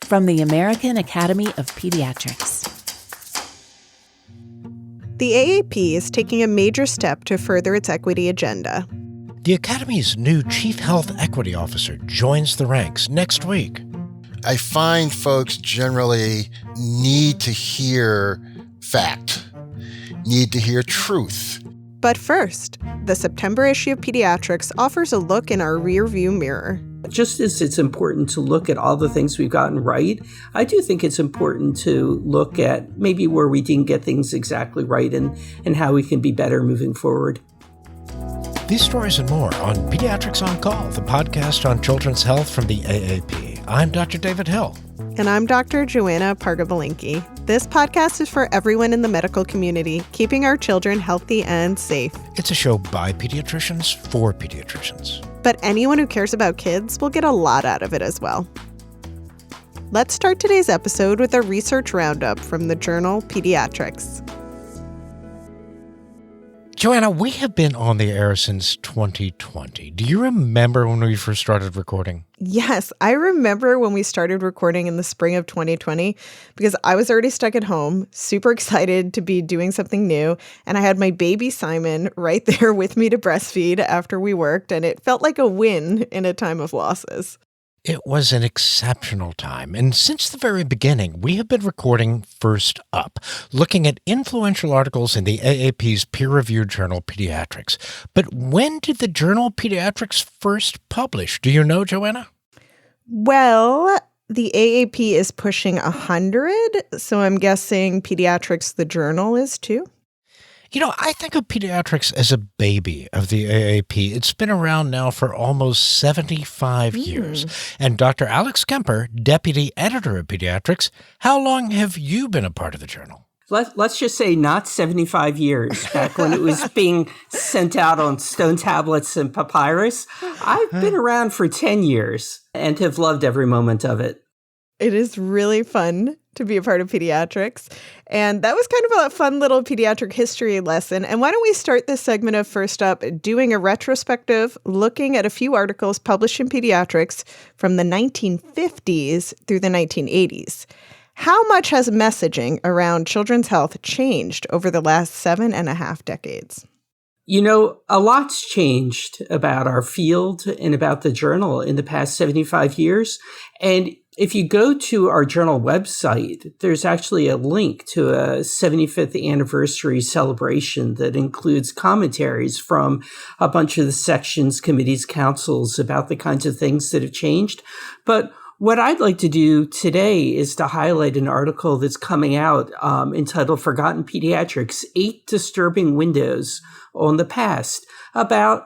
from the American Academy of Pediatrics. The AAP is taking a major step to further its equity agenda. The Academy's new Chief Health Equity Officer joins the ranks next week. I find folks generally need to hear fact, need to hear truth. But first, the September issue of Pediatrics offers a look in our rearview mirror. Just as it's important to look at all the things we've gotten right, I do think it's important to look at maybe where we didn't get things exactly right and how we can be better moving forward. These stories and more on Pediatrics on Call, the podcast on children's health from the AAP. I'm Dr. David Hill. And I'm Dr. Joanna Parga-Belinkie. This podcast is for everyone in the medical community, keeping our children healthy and safe. It's a show by pediatricians for pediatricians. But anyone who cares about kids will get a lot out of it as well. Let's start today's episode with a research roundup from the journal Pediatrics. Joanna, we have been on the air since 2020. Do you remember when we first started recording? Yes, I remember when we started recording in the spring of 2020 because I was already stuck at home, super excited to be doing something new, and I had my baby Simon right there with me to breastfeed after we worked, and it felt like a win in a time of losses. It was an exceptional time, and since the very beginning, we have been recording First Up, looking at influential articles in the AAP's peer-reviewed journal Pediatrics. But when did the journal Pediatrics first publish? Do you know, Joanna? Well, the AAP is pushing 100, so I'm guessing Pediatrics, the journal, is too. You know, I think of Pediatrics as a baby of the AAP. It's been around now for almost 75 years. And Dr. Alex Kemper, deputy editor of Pediatrics, how long have you been a part of the journal? Let's just say not 75 years, back when it was being sent out on stone tablets and papyrus. I've been around for 10 years and have loved every moment of it. It is really fun to be a part of Pediatrics. And that was kind of a fun little pediatric history lesson. And why don't we start this segment of First Up doing a retrospective, looking at a few articles published in Pediatrics from the 1950s through the 1980s. How much has messaging around children's health changed over the last 7.5 decades? You know, a lot's changed about our field and about the journal in the past 75 years. And if you go to our journal website, there's actually a link to a 75th anniversary celebration that includes commentaries from a bunch of the sections, committees, councils about the kinds of things that have changed. But what I'd like to do today is to highlight an article that's coming out entitled Forgotten Pediatrics, 8 Disturbing Windows on the Past, about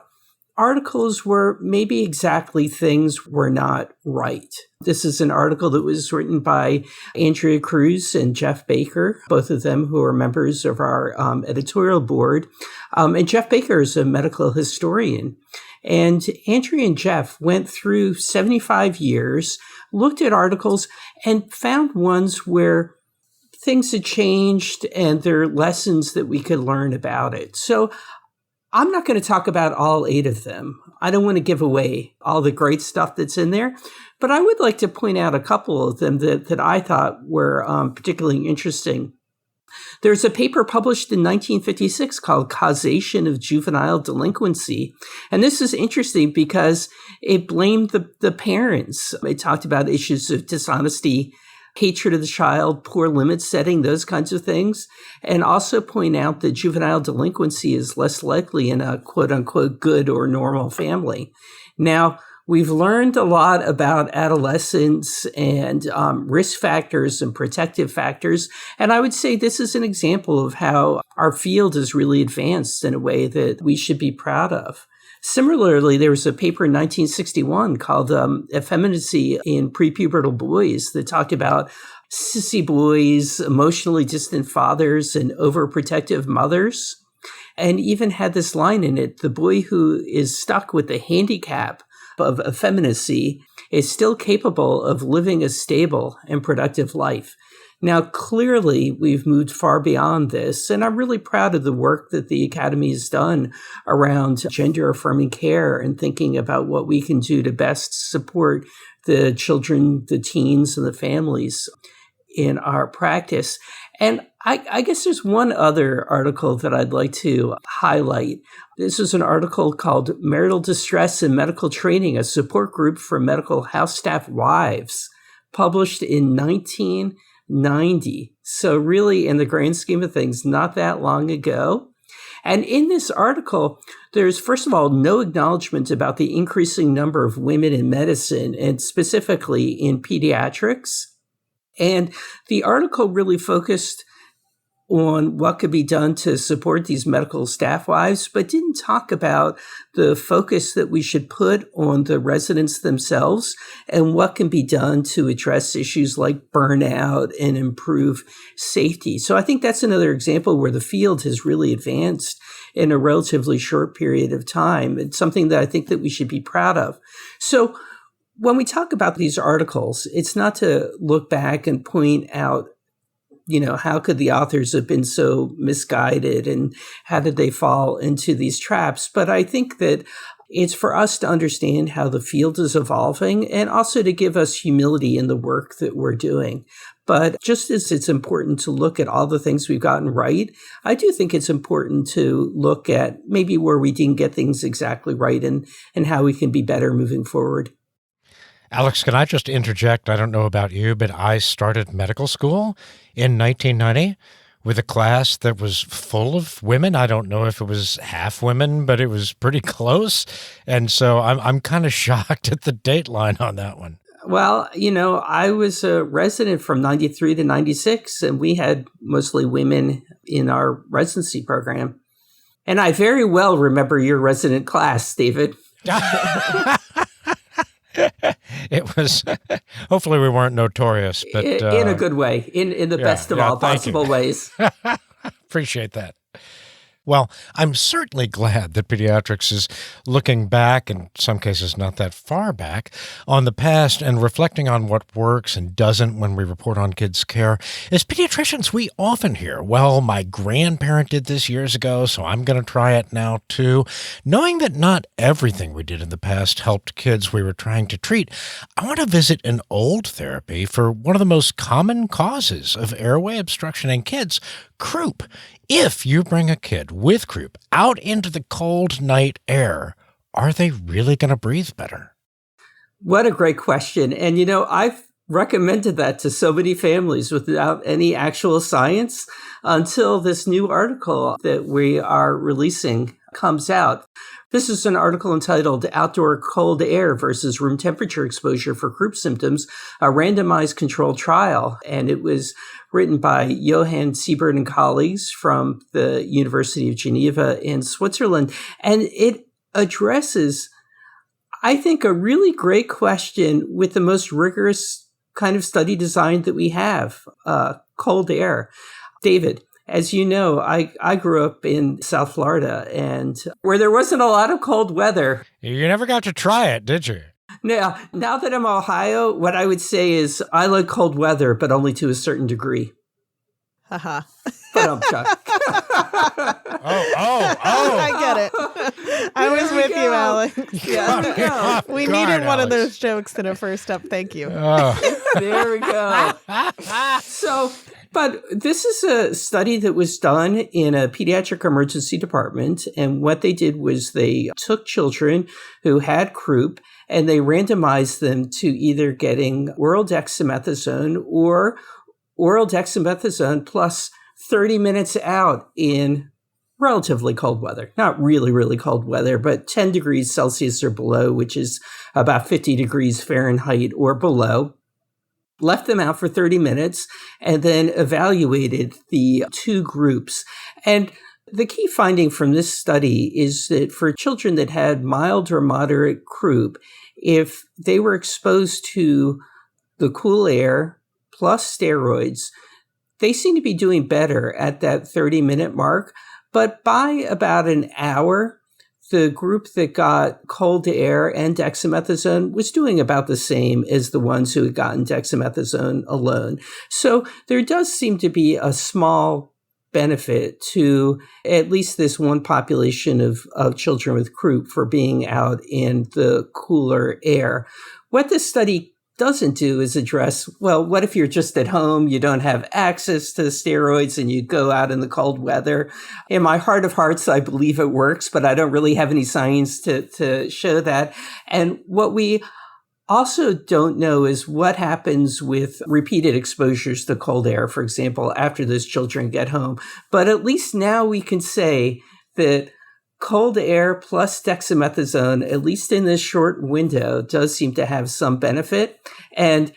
articles where maybe exactly things were not right. This is an article that was written by Andrea Cruz and Jeff Baker, both of them who are members of our editorial board. And Jeff Baker is a medical historian. And Andrea and Jeff went through 75 years, looked at articles, and found ones where things had changed and there are lessons that we could learn about it. So I'm not going to talk about all 8 of them. I don't want to give away all the great stuff that's in there, but I would like to point out a couple of them that I thought were particularly interesting. There's a paper published in 1956 called Causation of Juvenile Delinquency. And this is interesting because it blamed the parents. It talked about issues of dishonesty, hatred of the child, poor limit setting, those kinds of things, and also point out that juvenile delinquency is less likely in a quote-unquote good or normal family. Now, we've learned a lot about adolescence and risk factors and protective factors, and I would say this is an example of how our field has really advanced in a way that we should be proud of. Similarly, there was a paper in 1961 called Effeminacy in Prepubertal Boys that talked about sissy boys, emotionally distant fathers, and overprotective mothers, and even had this line in it, the boy who is stuck with the handicap of effeminacy is still capable of living a stable and productive life. Now, clearly, we've moved far beyond this, and I'm really proud of the work that the Academy has done around gender-affirming care and thinking about what we can do to best support the children, the teens, and the families in our practice. And I guess there's one other article that I'd like to highlight. This is an article called Marital Distress and Medical Training, a support group for medical house staff wives, published in 1990. So really, in the grand scheme of things, not that long ago. And in this article, there's, first of all, no acknowledgement about the increasing number of women in medicine, and specifically in pediatrics. And the article really focused on what could be done to support these medical staff wives, but didn't talk about the focus that we should put on the residents themselves and what can be done to address issues like burnout and improve safety. So I think that's another example where the field has really advanced in a relatively short period of time. It's something that I think that we should be proud of. So when we talk about these articles, it's not to look back and point out, how could the authors have been so misguided and how did they fall into these traps? But I think that it's for us to understand how the field is evolving and also to give us humility in the work that we're doing. But just as it's important to look at all the things we've gotten right, I do think it's important to look at maybe where we didn't get things exactly right and how we can be better moving forward. Alex, can I just interject? I don't know about you, but I started medical school in 1990 with a class that was full of women. I don't know if it was half women, but it was pretty close. And so I'm kind of shocked at the date line on that one. Well, I was a resident from 93 to 96, and we had mostly women in our residency program. And I very well remember your resident class, David. It was, hopefully we weren't notorious, but in a good way, in the best of all possible ways. Appreciate that. Well, I'm certainly glad that Pediatrics is looking back, in some cases not that far back, on the past and reflecting on what works and doesn't when we report on kids' care. As pediatricians, we often hear, well, my grandparent did this years ago, so I'm going to try it now too. Knowing that not everything we did in the past helped kids we were trying to treat, I want to visit an old therapy for one of the most common causes of airway obstruction in kids, croup. If you bring a kid with croup out into the cold night air, are they really going to breathe better? What a great question. And, I've recommended that to so many families without any actual science until this new article that we are releasing comes out. This is an article entitled Outdoor Cold Air versus Room Temperature Exposure for Croup Symptoms, a randomized controlled trial. And it was written by Johann Siebert and colleagues from the University of Geneva in Switzerland. And it addresses, I think, a really great question with the most rigorous kind of study design that we have, cold air. David, as you know, I grew up in South Florida, and where there wasn't a lot of cold weather. You never got to try it, did you? Now that I'm Ohio, what I would say is I like cold weather, but only to a certain degree. Haha. But I'm Chuck. I get it. I was with you, Alex. Yeah. We needed one of those jokes in a first up. Thank you. There we go. But this is a study that was done in a pediatric emergency department. And what they did was they took children who had croup and they randomized them to either getting oral dexamethasone or oral dexamethasone plus 30 minutes out in relatively cold weather. Not really, really cold weather, but 10 degrees Celsius or below, which is about 50 degrees Fahrenheit or below. Left them out for 30 minutes and then evaluated the two groups. And the key finding from this study is that for children that had mild or moderate croup, if they were exposed to the cool air plus steroids, they seem to be doing better at that 30-minute mark. But by about an hour, the group that got cold air and dexamethasone was doing about the same as the ones who had gotten dexamethasone alone. So there does seem to be a small benefit to at least this one population of children with croup for being out in the cooler air. What this study doesn't do is address, well, what if you're just at home, you don't have access to steroids, and you go out in the cold weather? In my heart of hearts, I believe it works, but I don't really have any science to show that. And what we also don't know is what happens with repeated exposures to cold air, for example, after those children get home. But at least now we can say that cold air plus dexamethasone, at least in this short window, does seem to have some benefit. And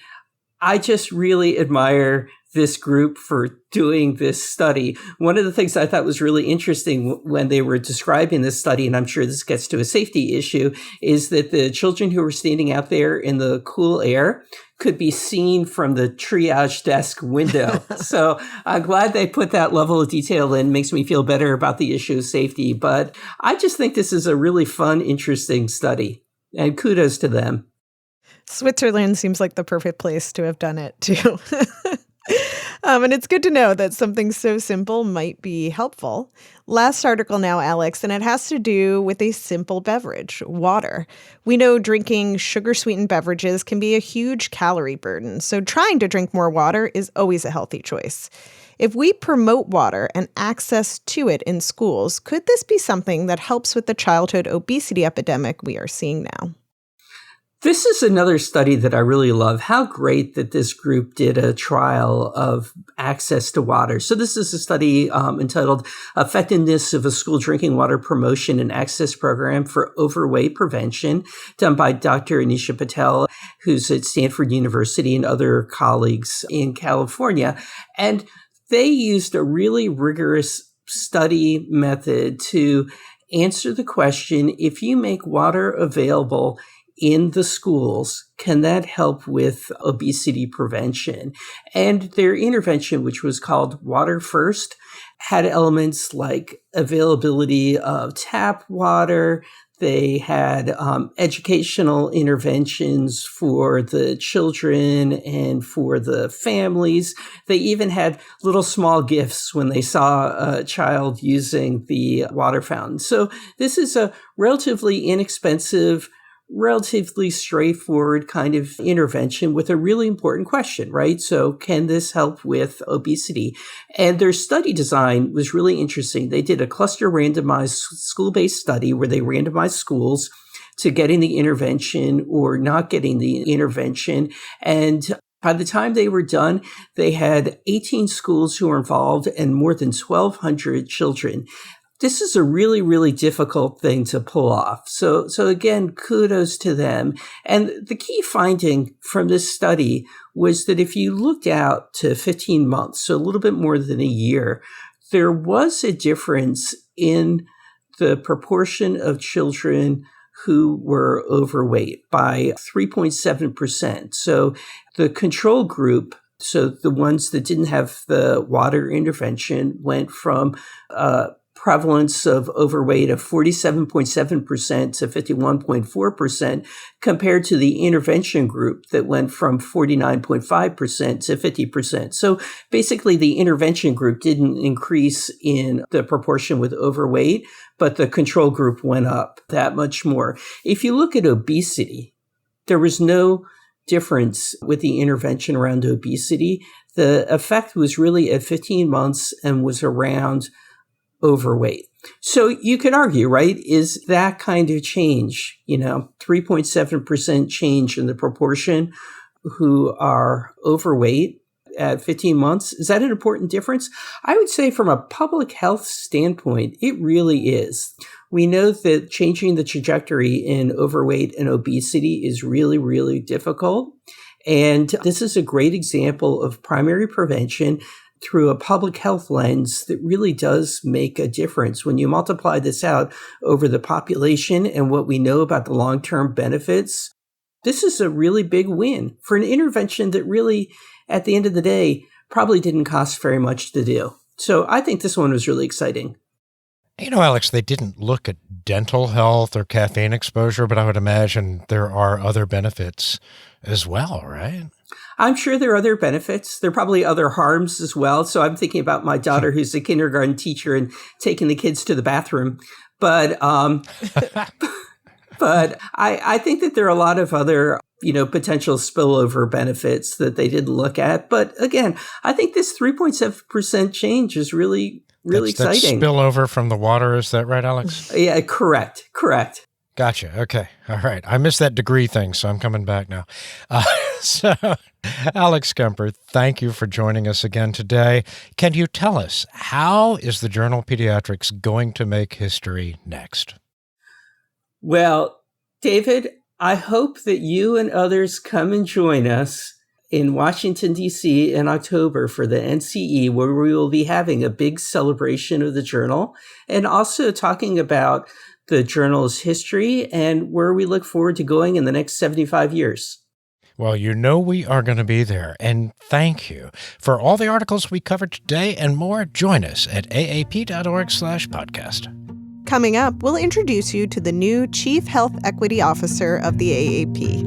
I just really admire this group for doing this study. One of the things I thought was really interesting when they were describing this study, and I'm sure this gets to a safety issue, is that the children who were standing out there in the cool air could be seen from the triage desk window. So I'm glad they put that level of detail in. Makes me feel better about the issue of safety. But I just think this is a really fun, interesting study. And kudos to them. Switzerland seems like the perfect place to have done it, too. And it's good to know that something so simple might be helpful. Last article now, Alex, and it has to do with a simple beverage, water. We know drinking sugar-sweetened beverages can be a huge calorie burden, so trying to drink more water is always a healthy choice. If we promote water and access to it in schools, could this be something that helps with the childhood obesity epidemic we are seeing now? This is another study that I really love. How great that this group did a trial of access to water. So this is a study entitled Effectiveness of a School Drinking Water Promotion and Access Program for Overweight Prevention, done by Dr. Anisha Patel, who's at Stanford University, and other colleagues in California. And they used a really rigorous study method to answer the question, if you make water available in the schools, can that help with obesity prevention? And their intervention, which was called Water First, had elements like availability of tap water. They had educational interventions for the children and for the families. They even had little small gifts when they saw a child using the water fountain. So this is a relatively inexpensive, relatively straightforward kind of intervention with a really important question, right? So can this help with obesity? And their study design was really interesting. They did a cluster randomized school-based study where they randomized schools to getting the intervention or not getting the intervention. And by the time they were done, they had 18 schools who were involved and more than 1,200 children. This is a really, really difficult thing to pull off. So again, kudos to them. And the key finding from this study was that if you looked out to 15 months, so a little bit more than a year, there was a difference in the proportion of children who were overweight by 3.7%. So the control group, so the ones that didn't have the water intervention, went from prevalence of overweight of 47.7% to 51.4%, compared to the intervention group that went from 49.5% to 50%. So basically, the intervention group didn't increase in the proportion with overweight, but the control group went up that much more. If you look at obesity, there was no difference with the intervention around obesity. The effect was really at 15 months and was around overweight. So you could argue, right? Is that kind of change, 3.7% change in the proportion who are overweight at 15 months, is that an important difference? I would say from a public health standpoint, it really is. We know that changing the trajectory in overweight and obesity is really, really difficult. And this is a great example of primary prevention through a public health lens that really does make a difference. When you multiply this out over the population and what we know about the long-term benefits, this is a really big win for an intervention that really, at the end of the day, probably didn't cost very much to do. So I think this one was really exciting. Alex, they didn't look at dental health or caffeine exposure, but I would imagine there are other benefits as well, right? I'm sure there are other benefits. There are probably other harms as well. So I'm thinking about my daughter who's a kindergarten teacher and taking the kids to the bathroom. But but I think that there are a lot of other, potential spillover benefits that they didn't look at. But again, I think this 3.7% change is really exciting. That's spillover from the water, is that right, Alex? Yeah, correct. Gotcha. Okay. All right. I missed that degree thing, so I'm coming back now. So, Alex Kemper, thank you for joining us again today. Can you tell us, how is the journal Pediatrics going to make history next? Well, David, I hope that you and others come and join us in Washington, D.C. in October for the NCE, where we will be having a big celebration of the journal and also talking about the journal's history and where we look forward to going in the next 75 years. Well, we are going to be there. And thank you. For all the articles we covered today and more, join us at aap.org/podcast. Coming up, we'll introduce you to the new Chief Health Equity Officer of the AAP.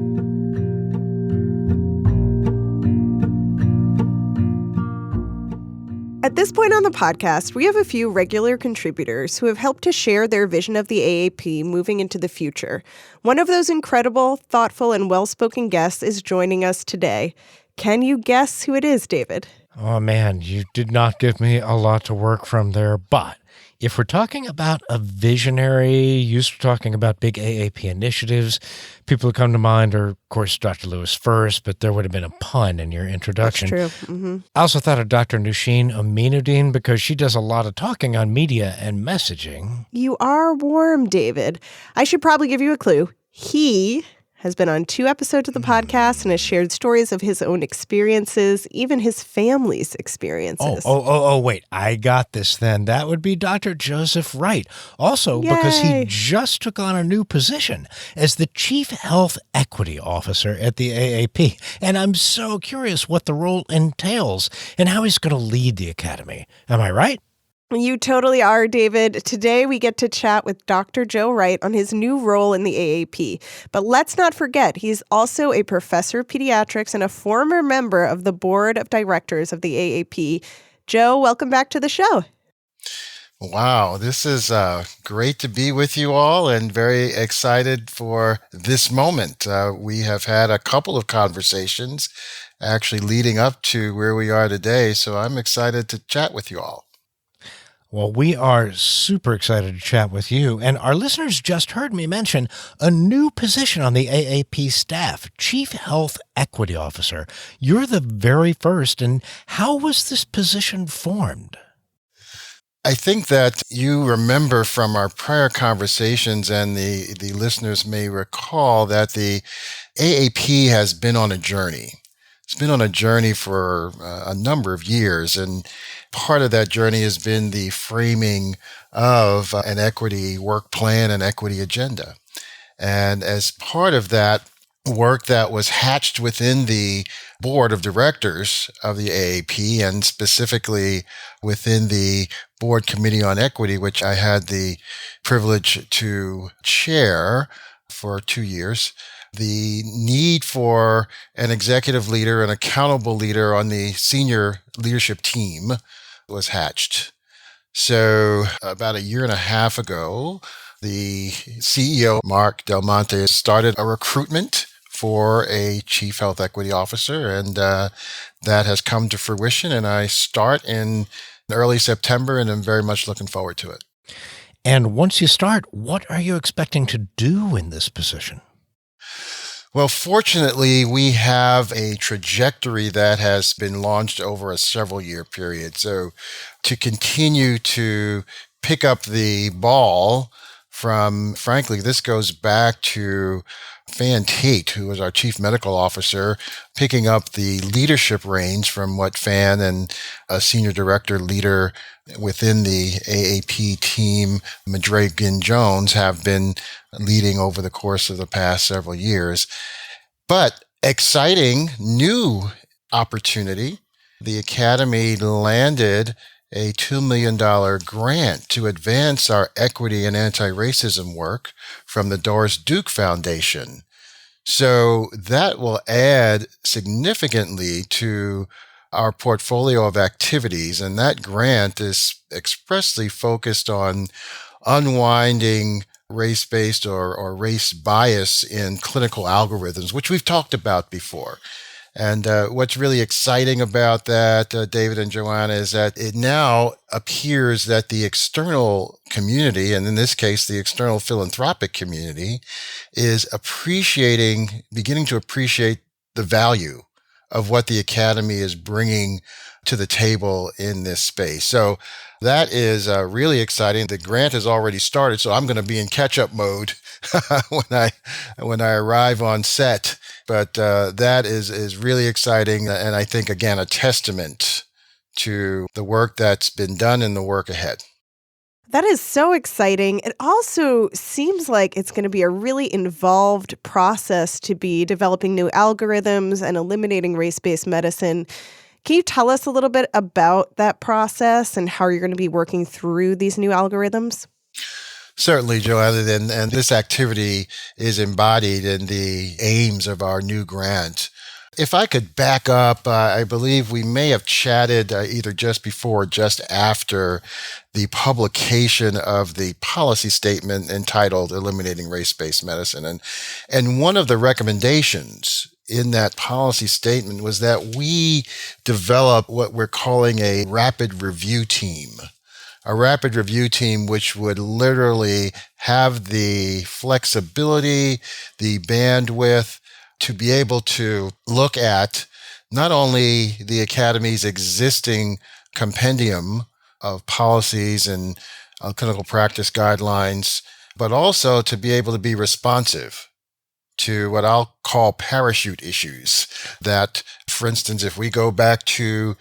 At this point on the podcast, we have a few regular contributors who have helped to share their vision of the AAP moving into the future. One of those incredible, thoughtful, and well-spoken guests is joining us today. Can you guess who it is, David? Oh, man, you did not give me a lot to work from there, but if we're talking about a visionary, used to talking about big AAP initiatives, people who come to mind are, of course, Dr. Lewis first, but there would have been a pun in your introduction. That's true. Mm-hmm. I also thought of Dr. Nusheen Aminuddin because she does a lot of talking on media and messaging. You are warm, David. I should probably give you a clue. He has been on 2 episodes of the podcast and has shared stories of his own experiences, even his family's experiences. Wait. I got this then. That would be Dr. Joseph Wright. Also, because he just took on a new position as the Chief Health Equity Officer at the AAP. And I'm so curious what the role entails and how he's going to lead the Academy. Am I right? You totally are, David. Today, we get to chat with Dr. Joe Wright on his new role in the AAP. But let's not forget, he's also a professor of pediatrics and a former member of the board of directors of the AAP. Joe, welcome back to the show. Wow, this is great to be with you all and very excited for this moment. We have had a couple of conversations actually leading up to where we are today, so I'm excited to chat with you all. Well, we are super excited to chat with you, and our listeners just heard me mention a new position on the AAP staff, Chief Health Equity Officer. You're the very first, and how was this position formed? I think that you remember from our prior conversations, and the listeners may recall that the AAP has been on a journey. It's been on a journey for a number of years, and part of that journey has been the framing of an equity work plan and equity agenda. And as part of that work that was hatched within the board of directors of the AAP, and specifically within the board committee on equity, which I had the privilege to chair for 2 years, the need for an executive leader, an accountable leader on the senior leadership team was hatched. So about 1.5 years ago, the CEO, Mark Del Monte, started a recruitment for a Chief Health Equity Officer, and that has come to fruition, and I start in early September, and I'm very much looking forward to it. And once you start, what are you expecting to do in this position? Well, fortunately, we have a trajectory that has been launched over a several-year period. So to continue to pick up the ball from, frankly, this goes back to Fan Tate, who was our chief medical officer, picking up the leadership reins from what Fan and a senior director leader within the AAP team, Madre Ginn-Jones, have been leading over the course of the past several years. But exciting new opportunity. The Academy landed a $2 million grant to advance our equity and anti-racism work from the Doris Duke Foundation. So that will add significantly to our portfolio of activities, and that grant is expressly focused on unwinding race-based or race bias in clinical algorithms, which we've talked about before. And what's really exciting about that, David and Joanna, is that it now appears that the external community, and in this case, the external philanthropic community, is beginning to appreciate the value of what the Academy is bringing to the table in this space. So that is really exciting. The grant has already started, so I'm going to be in catch-up mode when I arrive on set. But that is really exciting, and I think, again, a testament to the work that's been done and the work ahead. That is so exciting. It also seems like it's going to be a really involved process to be developing new algorithms and eliminating race-based medicine. Can you tell us a little bit about that process and how you're going to be working through these new algorithms? Certainly, Joanna, and this activity is embodied in the aims of our new grant. If I could back up, I believe we may have chatted either just before or just after the publication of the policy statement entitled Eliminating Race-Based Medicine. And one of the recommendations in that policy statement was that we develop what we're calling a rapid review team. A rapid review team which would literally have the flexibility, the bandwidth to be able to look at not only the Academy's existing compendium of policies and clinical practice guidelines, but also to be able to be responsive to what I'll call parachute issues. That, for instance, if we go back to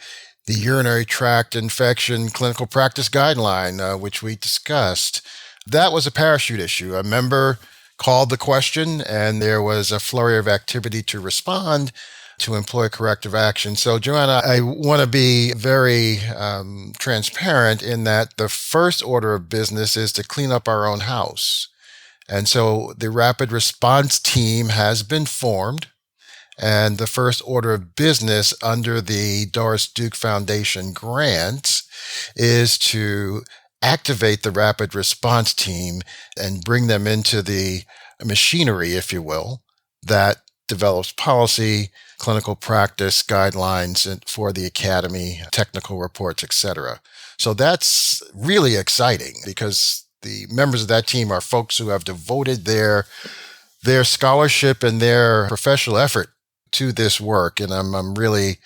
the urinary tract infection clinical practice guideline, which we discussed, that was a parachute issue. A member called the question, and there was a flurry of activity to respond to employ corrective action. So, Joanna, I want to be very transparent in that the first order of business is to clean up our own house. And so the rapid response team has been formed. And the first order of business under the Doris Duke Foundation grant is to activate the rapid response team and bring them into the machinery, if you will, that develops policy, clinical practice guidelines for the Academy, technical reports, etc. So that's really exciting because the members of that team are folks who have devoted their scholarship and their professional effort to this work, and I'm really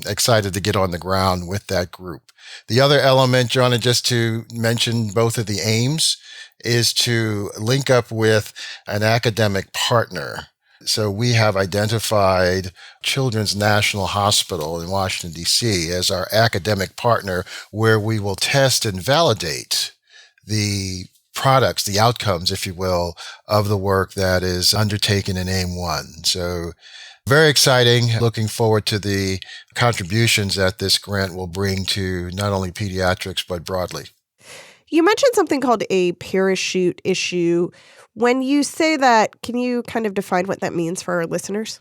excited to get on the ground with that group. The other element, Joanna, just to mention both of the aims, is to link up with an academic partner. So we have identified Children's National Hospital in Washington, D.C. as our academic partner, where we will test and validate the products, the outcomes, if you will, of the work that is undertaken in AIM 1. So very exciting. Looking forward to the contributions that this grant will bring to not only pediatrics, but broadly. You mentioned something called a parachute issue. When you say that, can you kind of define what that means for our listeners?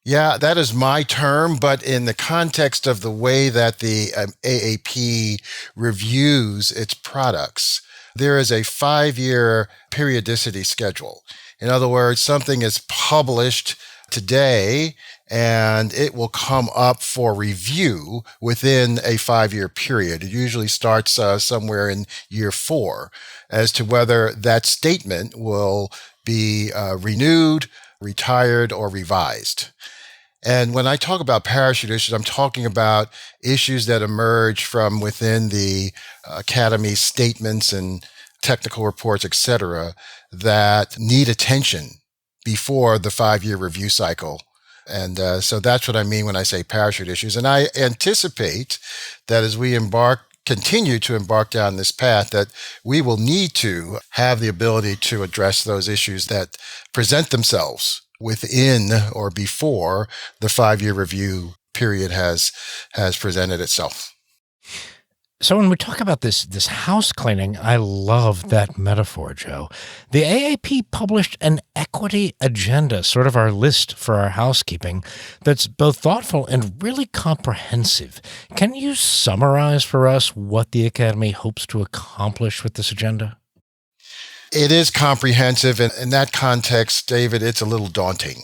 Yeah, that is my term, but in the context of the way that the AAP reviews its products, there is a 5-year periodicity schedule. In other words, something is published today, and it will come up for review within a 5-year period. It usually starts somewhere in year 4 as to whether that statement will be renewed, retired, or revised. And when I talk about parachute issues, I'm talking about issues that emerge from within the Academy's statements and technical reports, et cetera, that need attention before the 5-year review cycle. And so that's what I mean when I say parachute issues. And I anticipate that as we continue to embark down this path, that we will need to have the ability to address those issues that present themselves within or before the 5-year review period has presented itself. So when we talk about this house cleaning, I love that metaphor, Joe. The AAP published an equity agenda, sort of our list for our housekeeping, that's both thoughtful and really comprehensive. Can you summarize for us what the Academy hopes to accomplish with this agenda? It is comprehensive, and in that context, David, it's a little daunting.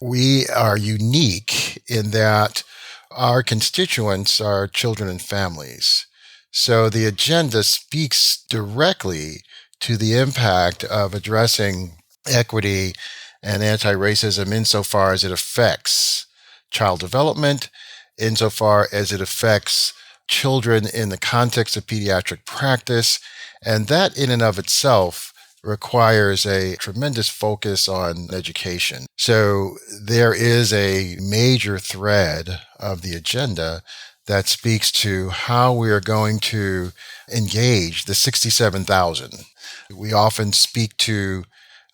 We are unique in that our constituents are children and families. So the agenda speaks directly to the impact of addressing equity and anti-racism insofar as it affects child development, insofar as it affects children in the context of pediatric practice, and that in and of itself requires a tremendous focus on education. So there is a major thread of the agenda that speaks to how we are going to engage the 67,000. We often speak to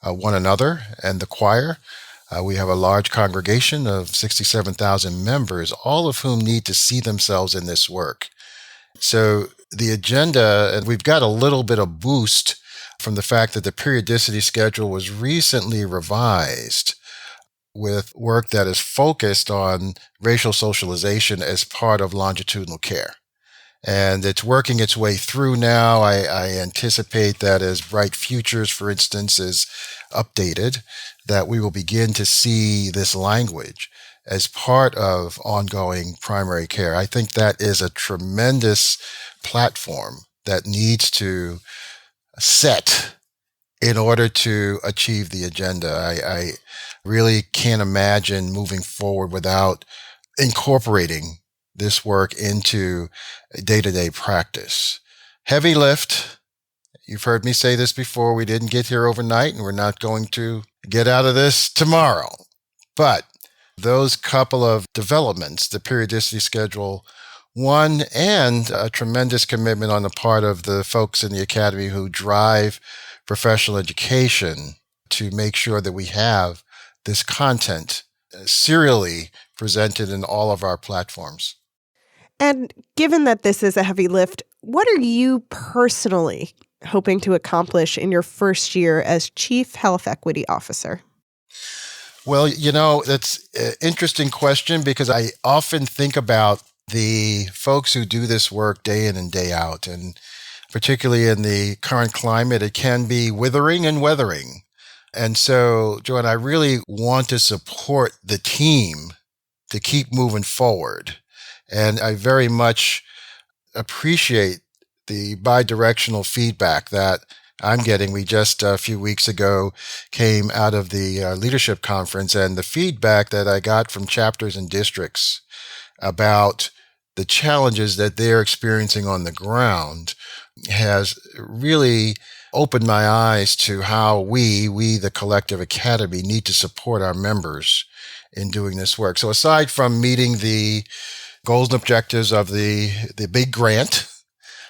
one another and the choir. We have a large congregation of 67,000 members, all of whom need to see themselves in this work. So the agenda, and we've got a little bit of boost from the fact that the periodicity schedule was recently revised with work that is focused on racial socialization as part of longitudinal care. And it's working its way through now. I anticipate that as Bright Futures, for instance, is updated, that we will begin to see this language as part of ongoing primary care. I think that is a tremendous platform that needs to set in order to achieve the agenda. I really can't imagine moving forward without incorporating this work into day-to-day practice. Heavy lift. You've heard me say this before. We didn't get here overnight, and we're not going to get out of this tomorrow. But those couple of developments, the periodicity schedule, one, and a tremendous commitment on the part of the folks in the Academy who drive professional education to make sure that we have this content serially presented in all of our platforms. And given that this is a heavy lift, what are you personally hoping to accomplish in your first year as Chief Health Equity Officer? Well, that's an interesting question because I often think about the folks who do this work day in and day out. And particularly in the current climate, it can be withering and weathering. And so, Joanna, I really want to support the team to keep moving forward. And I very much appreciate the bi-directional feedback that I'm getting. We just a few weeks ago came out of the leadership conference, and the feedback that I got from chapters and districts about the challenges that they're experiencing on the ground has really opened my eyes to how we, the collective academy, need to support our members in doing this work. So aside from meeting the goals and objectives of the big grant,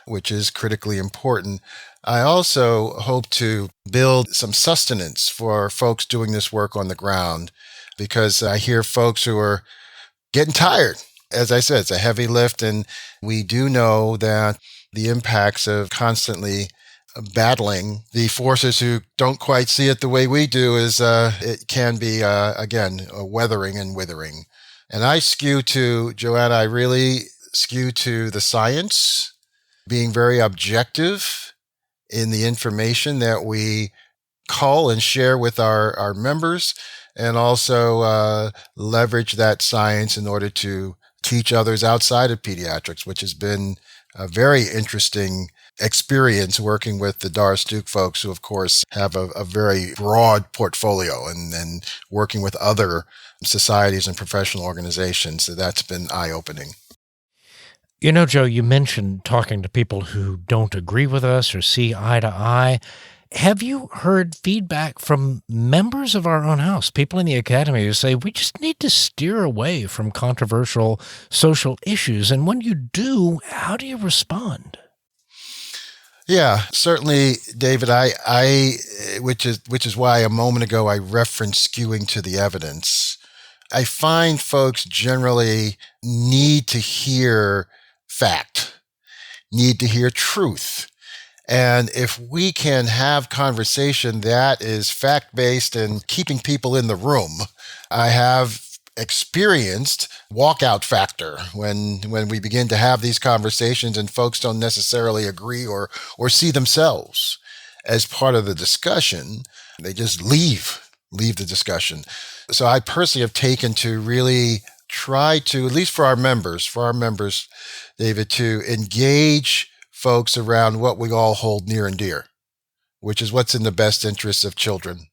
which is critically important, I also hope to build some sustenance for folks doing this work on the ground, because I hear folks who are getting tired. As I said, it's a heavy lift, and we do know that the impacts of constantly battling the forces who don't quite see it the way we do is it can be, again, weathering and withering. And I skew to, Joanna, I really skew to the science, being very objective in the information that we call and share with our members, and also leverage that science in order to teach others outside of pediatrics, which has been a very interesting experience working with the Doris Duke folks, who, of course, have a very broad portfolio, and working with other societies and professional organizations. So that's been eye-opening. You know, Joe, you mentioned talking to people who don't agree with us or see eye to eye. Have you heard feedback from members of our own house, people in the academy, who say we just need to steer away from controversial social issues? And when you do, how do you respond? Yeah, certainly, David. Which is why a moment ago I referenced skewing to the evidence. I find folks generally need to hear fact. need to hear truth. And if we can have conversation that is fact-based and keeping people in the room, I have experienced walkout factor when we begin to have these conversations and folks don't necessarily agree or see themselves as part of the discussion. They just leave the discussion. So I personally have taken to really try to, at least for our members, David, to engage folks around what we all hold near and dear, which is what's in the best interests of children.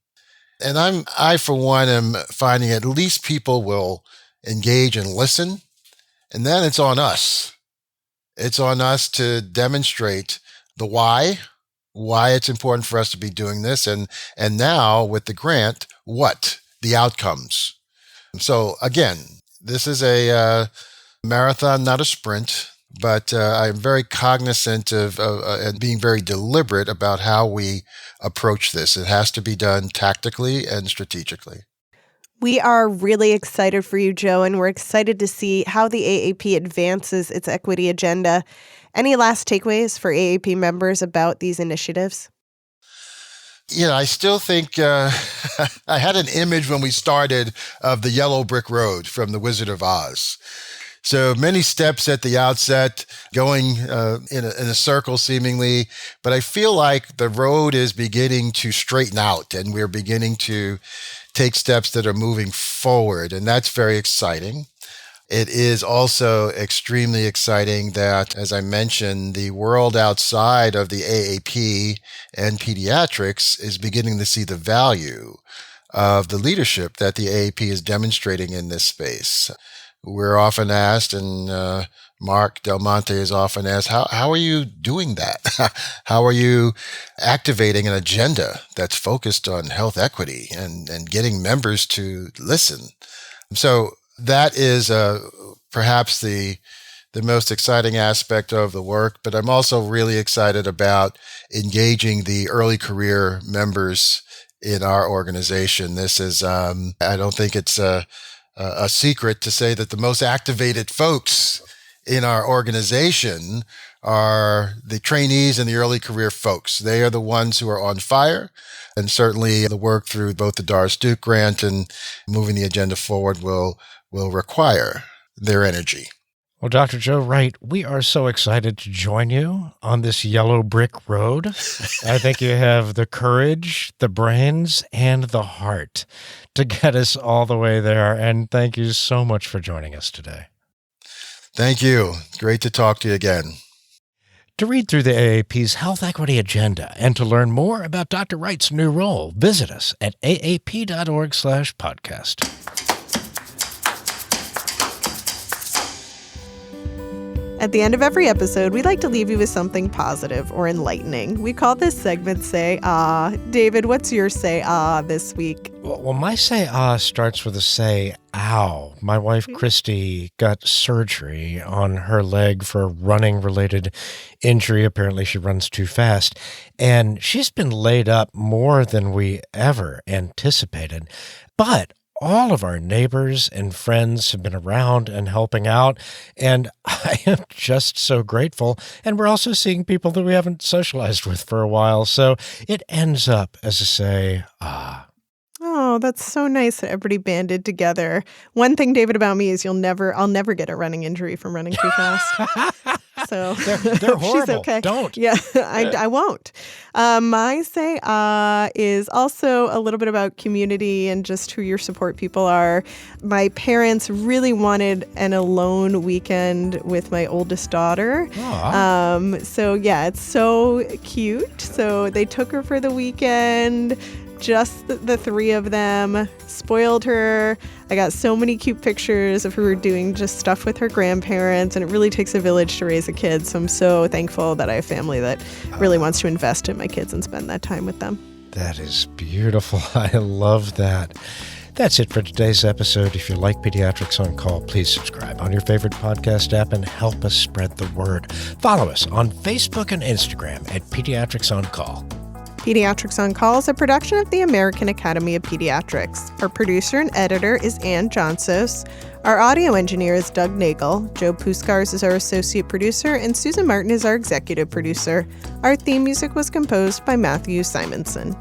And I for one am finding at least people will engage and listen, and then it's on us. It's on us to demonstrate the why it's important for us to be doing this, and now with the grant, what the outcomes. So again, this is a marathon, not a sprint. But I'm very cognizant of and being very deliberate about how we approach this. It has to be done tactically and strategically. We are really excited for you, Joe, and we're excited to see how the AAP advances its equity agenda. Any last takeaways for AAP members about these initiatives? I still think I had an image when we started of the yellow brick road from The Wizard of Oz. So many steps at the outset, going in a circle seemingly, but I feel like the road is beginning to straighten out and we're beginning to take steps that are moving forward, and that's very exciting. It is also extremely exciting that, as I mentioned, the world outside of the AAP and pediatrics is beginning to see the value of the leadership that the AAP is demonstrating in this space. We're often asked, and Mark Del Monte is often asked, how are you doing that? How are you activating an agenda that's focused on health equity and getting members to listen? So that is perhaps the most exciting aspect of the work, but I'm also really excited about engaging the early career members in our organization. This is, I don't think it's a secret to say that the most activated folks in our organization are the trainees and the early career folks. They are the ones who are on fire, and certainly the work through both the Doris Duke grant and moving the agenda forward will require their energy. Well, Dr. Joe Wright, we are so excited to join you on this yellow brick road. I think you have the courage, the brains, and the heart to get us all the way there. And thank you so much for joining us today. Thank you. Great to talk to you again. To read through the AAP's Health Equity Agenda and to learn more about Dr. Wright's new role, visit us at aap.org/podcast. At the end of every episode, we like to leave you with something positive or enlightening. We call this segment Say Ah. David, what's your Say Ah this week? Well, my Say Ah starts with a say ow. My wife, Christy, got surgery on her leg for a running-related injury. Apparently, she runs too fast. And she's been laid up more than we ever anticipated. But all of our neighbors and friends have been around and helping out, and I am just so grateful. And we're also seeing people that we haven't socialized with for a while, so it ends up as a say, ah. Oh, that's so nice that everybody banded together. One thing, David, about me is I'll never get a running injury from running too fast. So they're horrible. She's okay. Don't. Yeah, I won't. My say is also a little bit about community and just who your support people are. My parents really wanted an alone weekend with my oldest daughter. So yeah, it's so cute. So they took her for the weekend. Just the three of them, spoiled her. I got so many cute pictures of her doing just stuff with her grandparents, and it really takes a village to raise a kid. So I'm so thankful that I have family that really wants to invest in my kids and spend that time with them. That is beautiful. I love that. That's it for today's episode. If you like Pediatrics on Call, please subscribe on your favorite podcast app and help us spread the word. Follow us on Facebook and Instagram at Pediatrics on Call. Pediatrics on Call is a production of the American Academy of Pediatrics. Our producer and editor is Ann Johnsos. Our audio engineer is Doug Nagel. Joe Puskars is our associate producer, and Susan Martin is our executive producer. Our theme music was composed by Matthew Simonson.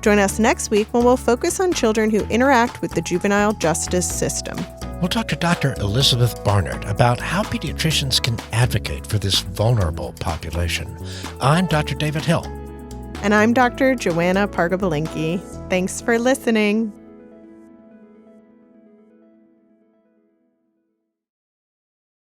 Join us next week when we'll focus on children who interact with the juvenile justice system. We'll talk to Dr. Elizabeth Barnard about how pediatricians can advocate for this vulnerable population. I'm Dr. David Hill. And I'm Dr. Joanna Parga-Belinkie. Thanks for listening.